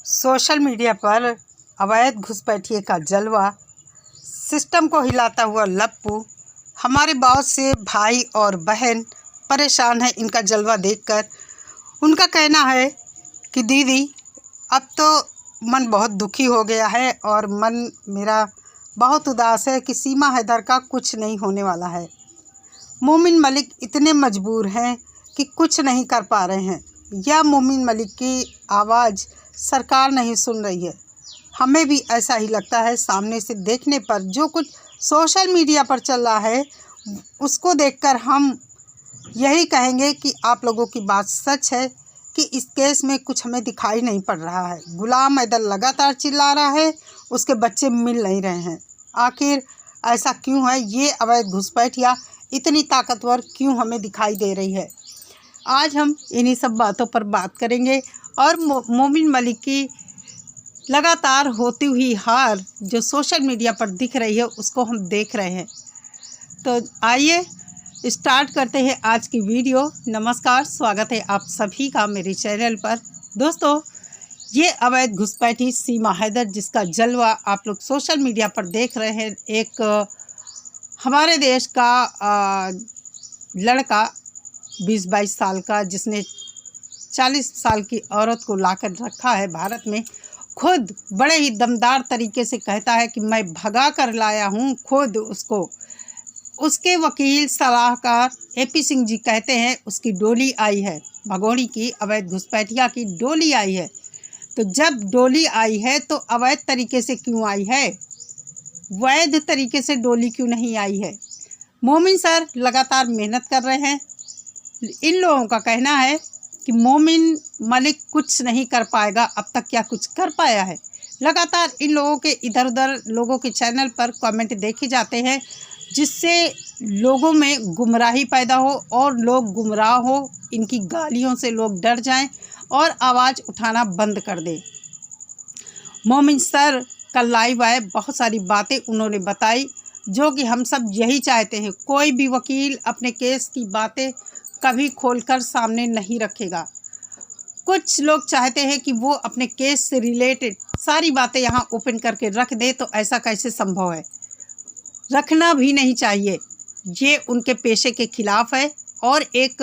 Social media पर अवैध घुसपैठिए का जलवा, सिस्टम को हिलाता हुआ लप्पू। हमारे बहुत से भाई और बहन परेशान हैं इनका जलवा देखकर। उनका कहना है कि दीदी अब तो मन बहुत दुखी हो गया है और मन मेरा बहुत उदास है कि सीमा हैदर का कुछ नहीं होने वाला है। मोमिन मलिक इतने मजबूर हैं कि कुछ नहीं कर पा रहे हैं। यह मोमिन मलिक की आवाज़ सरकार नहीं सुन रही है। हमें भी ऐसा ही लगता है सामने से देखने पर। जो कुछ सोशल मीडिया पर चल रहा है उसको देखकर हम यही कहेंगे कि आप लोगों की बात सच है कि इस केस में कुछ हमें दिखाई नहीं पड़ रहा है। गुलाम हैदर लगातार चिल्ला रहा है, उसके बच्चे मिल नहीं रहे हैं। आखिर ऐसा क्यों है? ये अवैध घुसपैठिया इतनी ताकतवर क्यों हमें दिखाई दे रही है? आज हम इन्हीं सब बातों पर बात करेंगे और मोमिन मलिक की लगातार होती हुई हार जो सोशल मीडिया पर दिख रही है उसको हम देख रहे हैं। तो आइए स्टार्ट करते हैं आज की वीडियो। नमस्कार, स्वागत है आप सभी का मेरे चैनल पर। दोस्तों, ये अवैध घुसपैठी सीमा हैदर जिसका जलवा आप लोग सोशल मीडिया पर देख रहे हैं, एक हमारे देश का लड़का 20-22 साल का जिसने 40 साल की औरत को लाकर रखा है भारत में, खुद बड़े ही दमदार तरीके से कहता है कि मैं भगा कर लाया हूँ। खुद उसके वकील सलाहकार AP सिंह जी कहते हैं उसकी डोली आई है, भगोड़ी की अवैध घुसपैठिया की डोली आई है। तो जब डोली आई है तो अवैध तरीके से क्यों आई है? वैध तरीके से डोली क्यों नहीं आई है? मोमिन सर लगातार मेहनत कर रहे हैं। इन लोगों का कहना है कि मोमिन मलिक कुछ नहीं कर पाएगा। अब तक क्या कुछ कर पाया है? लगातार इन लोगों के इधर उधर लोगों के चैनल पर कमेंट देखे जाते हैं जिससे लोगों में गुमराही पैदा हो और लोग गुमराह हो। इनकी गालियों से लोग डर जाएं और आवाज़ उठाना बंद कर दें। मोमिन सर कल लाइव आए, बहुत सारी बातें उन्होंने बताई जो कि हम सब यही चाहते हैं। कोई भी वकील अपने केस की बातें कभी खोलकर सामने नहीं रखेगा। कुछ लोग चाहते हैं कि वो अपने केस से रिलेटेड सारी बातें यहाँ ओपन करके रख दे, तो ऐसा कैसे संभव है? रखना भी नहीं चाहिए, ये उनके पेशे के खिलाफ है और एक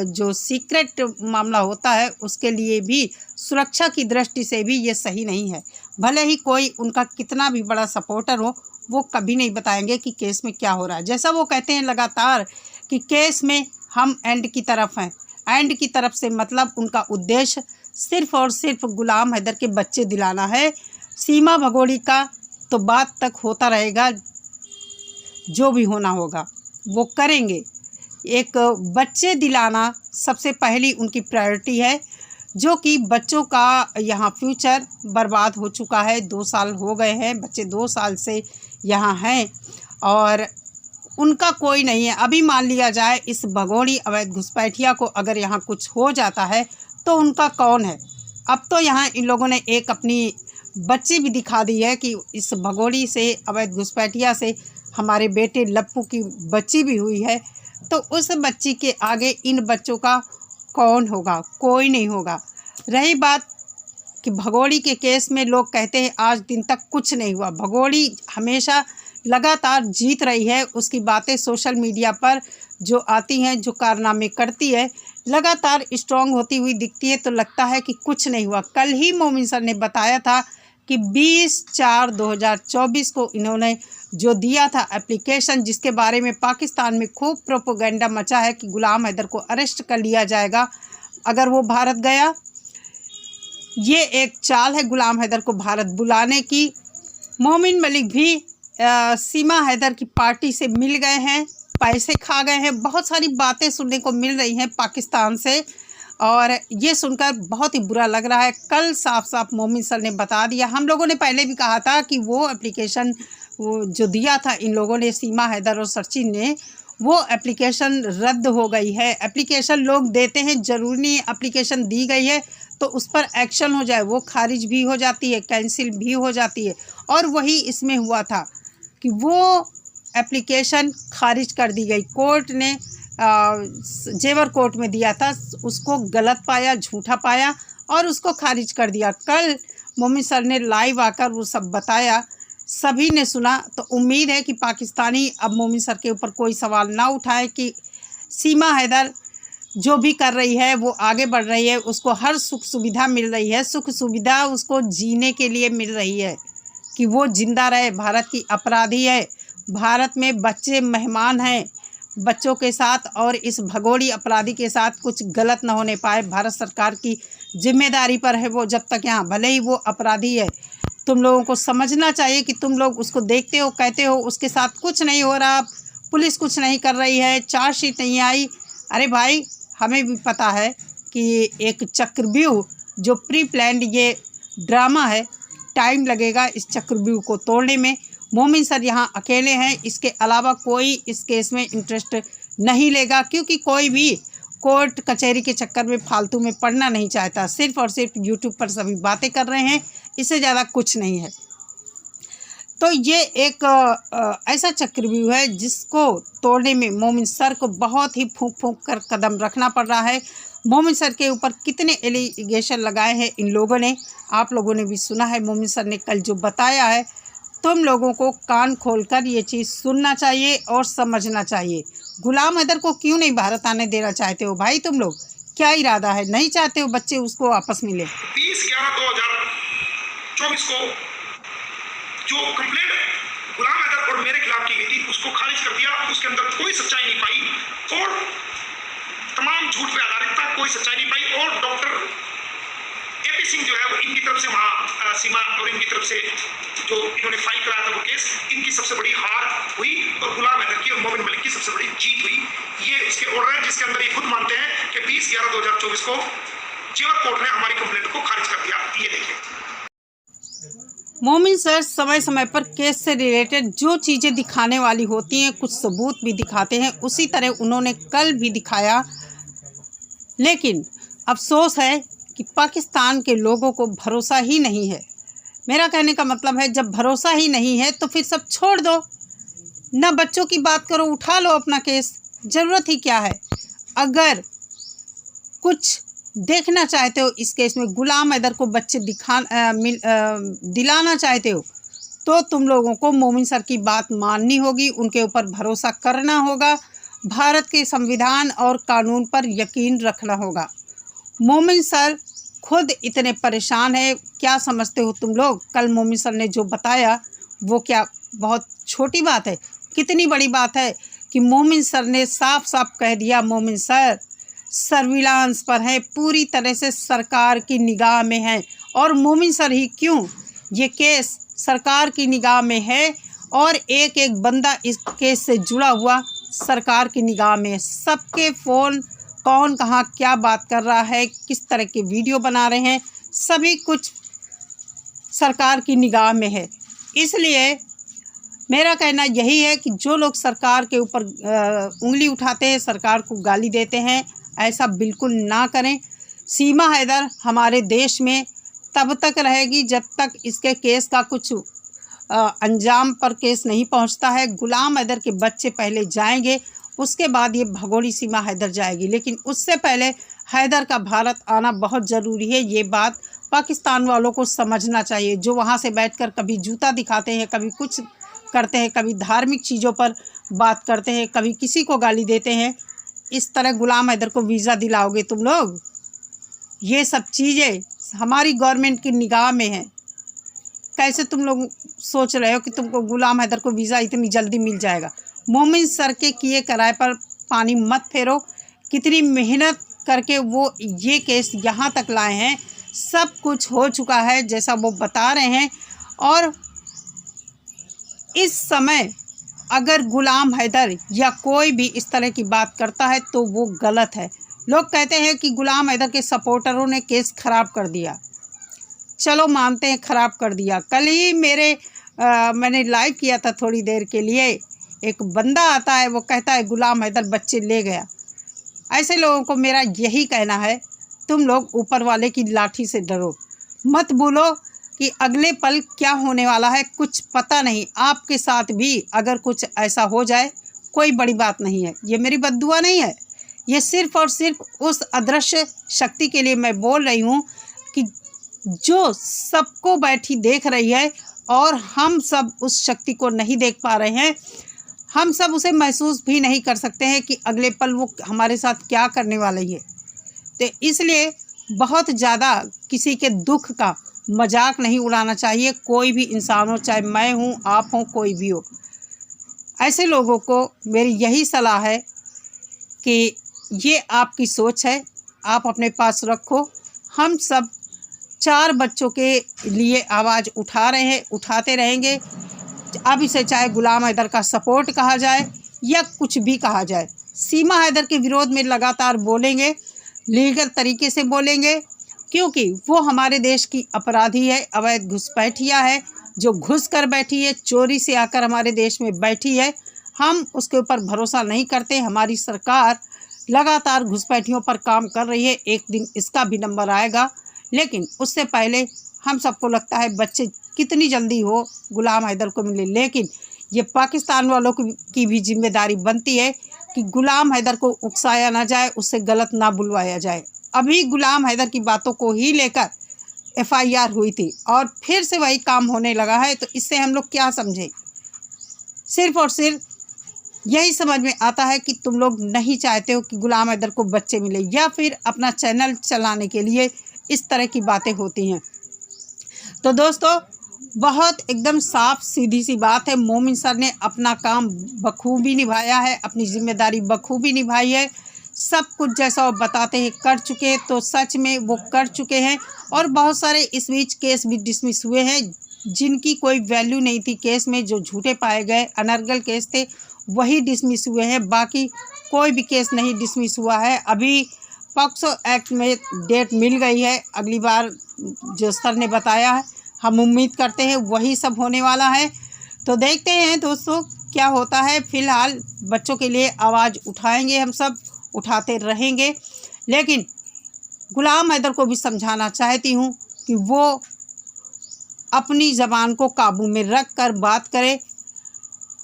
जो सीक्रेट मामला होता है उसके लिए भी, सुरक्षा की दृष्टि से भी ये सही नहीं है। भले ही कोई उनका कितना भी बड़ा सपोर्टर हो, वो कभी नहीं बताएंगे कि केस में क्या हो रहा है। जैसा वो कहते हैं लगातार कि केस में हम एंड की तरफ हैं। एंड की तरफ से मतलब उनका उद्देश्य सिर्फ़ और सिर्फ गुलाम हैदर के बच्चे दिलाना है। सीमा भगोड़ी का तो बात तक होता रहेगा, जो भी होना होगा वो करेंगे। एक बच्चे दिलाना सबसे पहली उनकी प्रायोरिटी है, जो कि बच्चों का यहाँ फ्यूचर बर्बाद हो चुका है। 2 साल हो गए हैं, बच्चे 2 साल से यहाँ हैं और उनका कोई नहीं है। अभी मान लिया जाए इस भगोड़ी अवैध घुसपैठिया को अगर यहाँ कुछ हो जाता है तो उनका कौन है? अब तो यहाँ इन लोगों ने एक अपनी बच्ची भी दिखा दी है कि इस भगोड़ी से अवैध घुसपैठिया से हमारे बेटे लप्पू की बच्ची भी हुई है। तो उस बच्ची के आगे इन बच्चों का कौन होगा? कोई नहीं होगा। रही बात कि भगोड़ी के केस में लोग कहते हैं आज दिन तक कुछ नहीं हुआ। भगोड़ी हमेशा लगातार जीत रही है। उसकी बातें सोशल मीडिया पर जो आती हैं, जो कारनामे करती है, लगातार स्ट्रॉन्ग होती हुई दिखती है। तो लगता है कि कुछ नहीं हुआ। कल ही मोमिन सर ने बताया था कि 20/4/2024 को इन्होंने जो दिया था एप्लीकेशन, जिसके बारे में पाकिस्तान में खूब प्रोपोगंडा मचा है कि गुलाम हैदर को अरेस्ट कर लिया जाएगा अगर वो भारत गया। ये एक चाल है गुलाम हैदर को भारत बुलाने की। मोमिन मलिक भी सीमा हैदर की पार्टी से मिल गए हैं, पैसे खा गए हैं। बहुत सारी बातें सुनने को मिल रही हैं पाकिस्तान से और ये सुनकर बहुत ही बुरा लग रहा है। कल साफ साफ मोमिन सर ने बता दिया। हम लोगों ने पहले भी कहा था कि वो एप्लीकेशन वो जो दिया था इन लोगों ने, सीमा हैदर और सचिन ने, वो एप्लीकेशन रद्द हो गई है। एप्लीकेशन लोग देते हैं, ज़रूरी नहीं एप्लीकेशन दी गई है तो उस पर एक्शन हो जाए। वो खारिज भी हो जाती है, कैंसिल भी हो जाती है। और वही इसमें हुआ था कि वो एप्लीकेशन खारिज कर दी गई। कोर्ट ने जेवर कोर्ट में दिया था, उसको गलत पाया, झूठा पाया और उसको खारिज कर दिया। कल मोमिन सर ने लाइव आकर वो सब बताया, सभी ने सुना। तो उम्मीद है कि पाकिस्तानी अब मोमिन सर के ऊपर कोई सवाल ना उठाए कि सीमा हैदर जो भी कर रही है वो आगे बढ़ रही है, उसको हर सुख सुविधा मिल रही है, सुख सुविधा उसको जीने के लिए मिल रही है कि वो जिंदा रहे। भारत की अपराधी है, भारत में बच्चे मेहमान हैं, बच्चों के साथ और इस भगोड़ी अपराधी के साथ कुछ गलत न होने पाए। भारत सरकार की जिम्मेदारी पर है वो, जब तक यहाँ भले ही वो अपराधी है। तुम लोगों को समझना चाहिए कि तुम लोग उसको देखते हो, कहते हो उसके साथ कुछ नहीं हो रहा, पुलिस कुछ नहीं कर रही है, चार्जशीट नहीं आई। अरे भाई, हमें भी पता है कि एक चक्रव्यूह जो प्री प्लान्ड ये ड्रामा है, टाइम लगेगा इस चक्रव्यूह को तोड़ने में। मोमिन सर यहाँ अकेले हैं, इसके अलावा कोई इस केस में इंटरेस्ट नहीं लेगा, क्योंकि कोई भी कोर्ट कचहरी के चक्कर में फालतू में पड़ना नहीं चाहता। सिर्फ और सिर्फ यूट्यूब पर सभी बातें कर रहे हैं, इससे ज़्यादा कुछ नहीं है। तो ये एक ऐसा चक्रव्यूह है जिसको तोड़ने में मोमिन सर को बहुत ही फूंक फूंक कर कदम रखना पड़ रहा है। मोमिन सर के ऊपर कितने एलिगेशन लगाए हैं इन लोगों ने, आप लोगों ने भी सुना है। मोमिन सर ने कल जो बताया है, तुम लोगों को कान खोलकर ये चीज़ सुनना चाहिए और समझना चाहिए। गुलाम हैदर को क्यों नहीं भारत आने देना चाहते हो भाई? तुम लोग क्या इरादा है? नहीं चाहते हो बच्चे उसको वापस मिले? 30/11/2024 को जो कंप्लेंट गुलाम हैदर और मेरे खिलाफ की गई थी उसको खारिज कर दिया। उसके अंदर कोई सच्चाई नहीं पाई और तमाम झूठ पे आधारित था, कोई सच्चाई नहीं पाई। और डॉक्टर AP सिंह जो है वो इनकी तरफ से वहाँ सीमा और इनकी तरफ से जो इन्होंने फाइल कराया था वो केस, इनकी सबसे बड़ी हार हुई और गुलाम हैदर की और मोमिन मलिक की सबसे बड़ी जीत हुई। ये उसके ऑर्डर है जिसके अंदर ये खुद मानते हैं कि 20/11/2024 को जेवर कोर्ट ने हमारी कंप्लेंट को खारिज कर दिया। ये देखिए, मोमिन सर समय समय पर केस से रिलेटेड जो चीज़ें दिखाने वाली होती हैं, कुछ सबूत भी दिखाते हैं, उसी तरह उन्होंने कल भी दिखाया। लेकिन अफसोस है कि पाकिस्तान के लोगों को भरोसा ही नहीं है। मेरा कहने का मतलब है, जब भरोसा ही नहीं है तो फिर सब छोड़ दो ना, बच्चों की बात करो, उठा लो अपना केस, ज़रूरत ही क्या है। अगर कुछ देखना चाहते हो इस केस में, गुलाम हैदर को बच्चे दिलाना चाहते हो, तो तुम लोगों को मोमिन सर की बात माननी होगी, उनके ऊपर भरोसा करना होगा, भारत के संविधान और कानून पर यकीन रखना होगा। मोमिन सर खुद इतने परेशान है, क्या समझते हो तुम लोग? कल मोमिन सर ने जो बताया वो क्या बहुत छोटी बात है? कितनी बड़ी बात है कि मोमिन सर ने साफ साफ कह दिया, मोमिन सर सर्विलांस पर है, पूरी तरह से सरकार की निगाह में है। और मोमिन सर ही क्यों, ये केस सरकार की निगाह में है और एक एक बंदा इस केस से जुड़ा हुआ सरकार की निगाह में है। सबके फ़ोन कौन कहाँ क्या बात कर रहा है, किस तरह के वीडियो बना रहे हैं, सभी कुछ सरकार की निगाह में है। इसलिए मेरा कहना यही है कि जो लोग सरकार के ऊपर उंगली उठाते हैं, सरकार को गाली देते हैं, ऐसा बिल्कुल ना करें। सीमा हैदर हमारे देश में तब तक रहेगी जब तक इसके केस का कुछ अंजाम पर केस नहीं पहुंचता है। गुलाम हैदर के बच्चे पहले जाएंगे, उसके बाद ये भगोड़ी सीमा हैदर जाएगी, लेकिन उससे पहले हैदर का भारत आना बहुत ज़रूरी है। ये बात पाकिस्तान वालों को समझना चाहिए, जो वहाँ से बैठकर कभी जूता दिखाते हैं, कभी कुछ करते हैं, कभी धार्मिक चीज़ों पर बात करते हैं, कभी किसी को गाली देते हैं। इस तरह गुलाम हैदर को वीज़ा दिलाओगे तुम लोग? ये सब चीज़ें हमारी गवर्नमेंट की निगाह में हैं। कैसे तुम लोग सोच रहे हो कि तुमको गुलाम हैदर को वीज़ा इतनी जल्दी मिल जाएगा? मोमिन सर के किए कराए पर पानी मत फेरो। कितनी मेहनत करके वो ये केस यहाँ तक लाए हैं, सब कुछ हो चुका है जैसा वो बता रहे हैं। और इस समय अगर गुलाम हैदर या कोई भी इस तरह की बात करता है तो वो गलत है। लोग कहते हैं कि गुलाम हैदर के सपोर्टरों ने केस ख़राब कर दिया। चलो मानते हैं ख़राब कर दिया। कल ही मैंने लाइव किया था थोड़ी देर के लिए, एक बंदा आता है, वो कहता है गुलाम हैदर बच्चे ले गया। ऐसे लोगों को मेरा यही कहना है, तुम लोग ऊपर वाले की लाठी से डरो मत। बोलो कि अगले पल क्या होने वाला है कुछ पता नहीं। आपके साथ भी अगर कुछ ऐसा हो जाए कोई बड़ी बात नहीं है, ये मेरी बद्दुआ नहीं है, ये सिर्फ़ और सिर्फ उस अदृश्य शक्ति के लिए मैं बोल रही हूँ कि जो सबको बैठी देख रही है और हम सब उस शक्ति को नहीं देख पा रहे हैं। हम सब उसे महसूस भी नहीं कर सकते हैं कि अगले पल वो हमारे साथ क्या करने वाली है। तो इसलिए बहुत ज़्यादा किसी के दुख का मजाक नहीं उड़ाना चाहिए। कोई भी इंसान हो, चाहे मैं हूँ, आप हो, कोई भी हो, ऐसे लोगों को मेरी यही सलाह है कि ये आपकी सोच है, आप अपने पास रखो। हम सब 4 बच्चों के लिए आवाज़ उठा रहे हैं, उठाते रहेंगे। अब इसे चाहे गुलाम हैदर का सपोर्ट कहा जाए या कुछ भी कहा जाए, सीमा हैदर के विरोध में लगातार बोलेंगे, लीगल तरीके से बोलेंगे, क्योंकि वो हमारे देश की अपराधी है, अवैध घुसपैठिया है, जो घुस कर बैठी है, चोरी से आकर हमारे देश में बैठी है। हम उसके ऊपर भरोसा नहीं करते। हमारी सरकार लगातार घुसपैठियों पर काम कर रही है, एक दिन इसका भी नंबर आएगा। लेकिन उससे पहले हम सबको लगता है बच्चे कितनी जल्दी हो गुलाम हैदर को मिले, लेकिन ये पाकिस्तान वालों की भी जिम्मेदारी बनती है कि गुलाम हैदर को उकसाया ना जाए, उससे गलत ना बुलवाया जाए। अभी गुलाम हैदर की बातों को ही लेकर FIR हुई थी और फिर से वही काम होने लगा है। तो इससे हम लोग क्या समझे? सिर्फ और सिर्फ यही समझ में आता है कि तुम लोग नहीं चाहते हो कि गुलाम हैदर को बच्चे मिले, या फिर अपना चैनल चलाने के लिए इस तरह की बातें होती हैं। तो दोस्तों, बहुत एकदम साफ सीधी सी बात है। मोमिन सर ने अपना काम बखूबी निभाया है, अपनी जिम्मेदारी बखूबी निभाई है। सब कुछ जैसा वो बताते हैं कर चुके हैं, तो सच में वो कर चुके हैं। और बहुत सारे इस बीच केस भी डिसमिस हुए हैं जिनकी कोई वैल्यू नहीं थी केस में, जो झूठे पाए गए अनर्गल केस थे वही डिसमिस हुए हैं, बाकी कोई भी केस नहीं डिसमिस हुआ है। अभी पॉक्सो एक्ट में डेट मिल गई है, अगली बार जो सर ने बताया है, हम उम्मीद करते हैं वही सब होने वाला है। तो देखते हैं दोस्तों क्या होता है। फ़िलहाल बच्चों के लिए आवाज़ उठाएंगे, हम सब उठाते रहेंगे, लेकिन गुलाम हैदर को भी समझाना चाहती हूँ कि वो अपनी ज़बान को काबू में रख कर बात करे,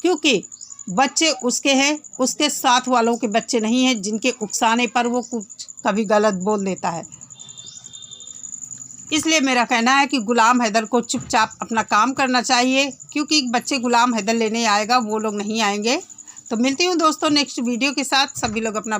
क्योंकि बच्चे उसके हैं, उसके साथ वालों के बच्चे नहीं हैं जिनके उकसाने पर वो कुछ कभी गलत बोल देता है। इसलिए मेरा कहना है कि गुलाम हैदर को चुपचाप अपना काम करना चाहिए, क्योंकि बच्चे गुलाम हैदर लेने आएगा, वो लोग नहीं आएंगे। तो मिलती हूँ दोस्तों नेक्स्ट वीडियो के साथ। सभी लोग अपना